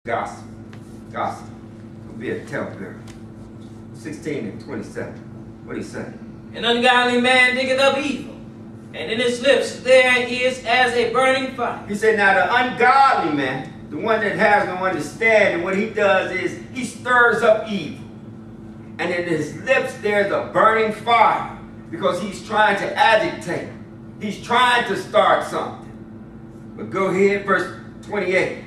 Gossip. Gossip. It'll be a talebearer. 16 and 27. What do you say? An ungodly man diggeth up evil, and in his lips there is as a burning fire. He said, now the ungodly man, the one that has no understanding, what he does is he stirs up evil. And in his lips there's a burning fire because he's trying to agitate. He's trying to start something. But go ahead, verse 28.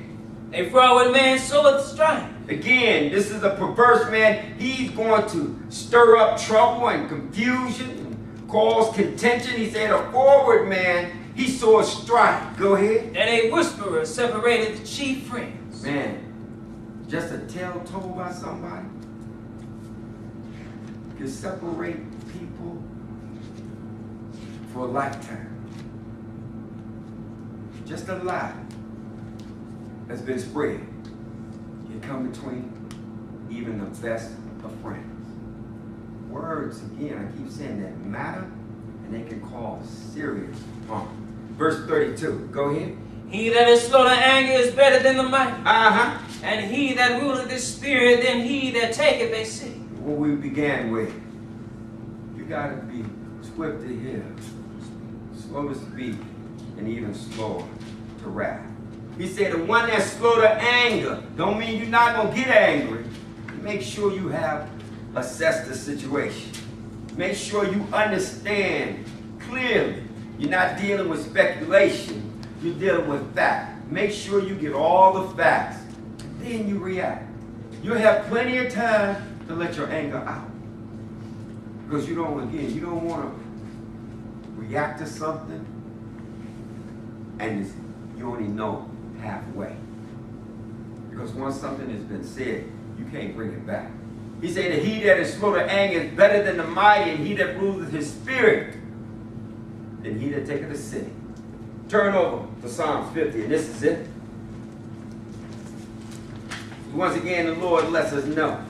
A froward man soweth strife. Again, this is a perverse man. He's going to stir up trouble and confusion and cause contention. He said a forward man, he sows strife. Go ahead. And a whisperer separated the chief friends. Man, just a tale told by somebody can separate people for a lifetime. Just a lie has been spread. You come between even the best of friends. Words, again, I keep saying that matter, and they can cause serious harm. Verse 32, go ahead. He that is slow to anger is better than the mighty. Uh-huh. And he that ruleth his spirit than he that taketh a city. What we began with, you got to be swift to hear, slow to speak, and even slower to wrath. He said the one that's slow to anger don't mean you're not going to get angry. Make sure you have assessed the situation. Make sure you understand clearly. You're not dealing with speculation. You're dealing with fact. Make sure you get all the facts. Then you react. You'll have plenty of time to let your anger out. Because you don't want to react to something and you only know halfway. Because once something has been said, you can't bring it back. He said that he that is slow to anger is better than the mighty, and he that ruleth his spirit than he that taketh a city. Turn over to Psalms 50, and this is it. Once again, the Lord lets us know.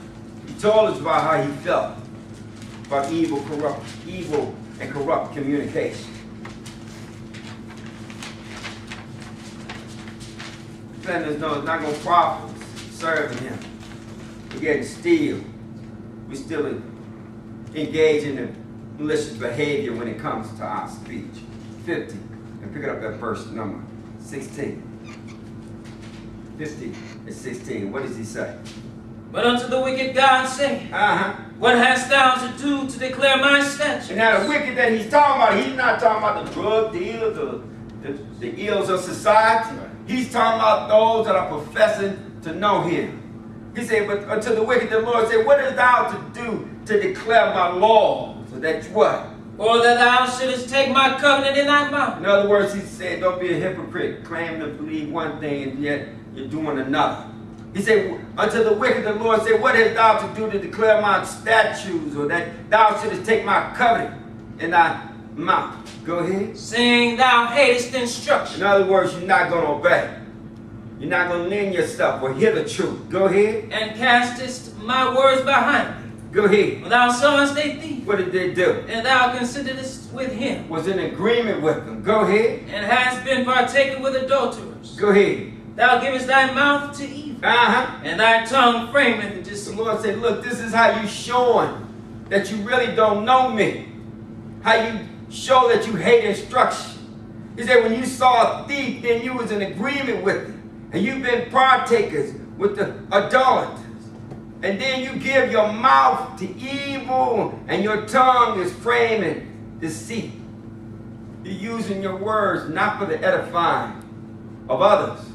He told us about how he felt about evil and corrupt communication. Letting us know it's not going to profit serving him. We're getting steal. We're still engaging in malicious behavior when it comes to our speech. 50. And pick it up at verse number 16. 50 and 16. What does he say? But unto the wicked God saith, What hast thou to do to declare my statutes? And now the wicked that he's talking about, he's not talking about the drug dealers, the ills of society. He's talking about those that are professing to know him. He said, but unto the wicked the Lord said, what hast thou to do to declare my law? So that what? Or that thou shouldest take my covenant in thy mouth. In other words, he said, don't be a hypocrite, claiming to believe one thing and yet you're doing another. He said, unto the wicked the Lord said, what hast thou to do to declare my statutes, or that thou shouldest take my covenant in thy mouth? Go ahead. Saying thou hatest instruction. In other words, you're not going to obey. You're not going to lend yourself or hear the truth. Go ahead. And castest my words behind thee. Go ahead. When thou sawest a thief. What did they do? And thou consideredst with him. Was in agreement with them. Go ahead. And hast been partaken with adulterers. Go ahead. Thou givest thy mouth to evil. And thy tongue frameth deceit. The Lord said, look, this is how you showing that you really don't know me. How you show that you hate instruction. He said, when you saw a thief, then you was in agreement with him. And you've been partakers with the idolaters. And then you give your mouth to evil, and your tongue is framing deceit. You're using your words not for the edifying of others,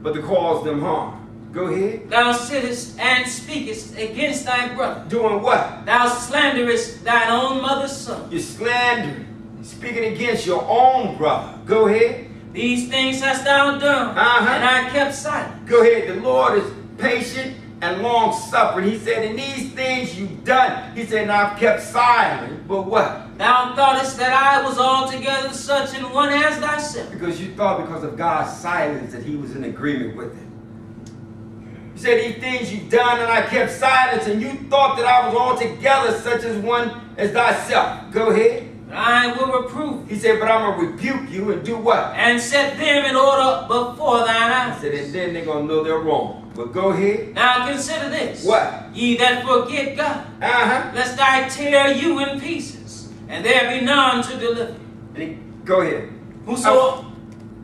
but to cause them harm. Go ahead. Thou sittest and speakest against thy brother. Doing what? Thou slanderest thine own mother's son. You're slandering. You're speaking against your own brother. Go ahead. These things hast thou done, and I kept silent. Go ahead. The Lord is patient and long-suffering. He said, in these things you've done, he said, and I've kept silent. But what? Thou thoughtest that I was altogether such an one as thyself. Because you thought because of God's silence that he was in agreement with it. He said, these things you've done, and I kept silence, and you thought that I was altogether such as one as thyself. Go ahead. I will reprove. He said, but I'm going to rebuke you and do what? And set them in order before thine eyes. He said, and then they're going to know they're wrong. Well, go ahead. Now consider this. What? Ye that forget God, Uh-huh. lest I tear you in pieces, and there be none to deliver. Go ahead.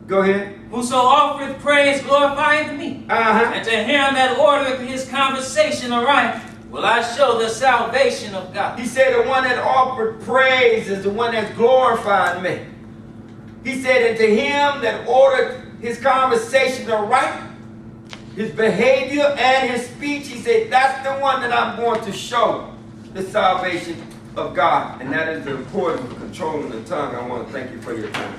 Go ahead. Whoso offereth praise glorifieth me. Uh-huh. And to him that ordereth his conversation aright, will I show the salvation of God. He said the one that offered praise is the one that's glorifying me. He said, and to him that ordered his conversation aright, his behavior and his speech, he said, that's the one that I'm going to show the salvation of God. And that is the importance of controlling the tongue. I want to thank you for your time.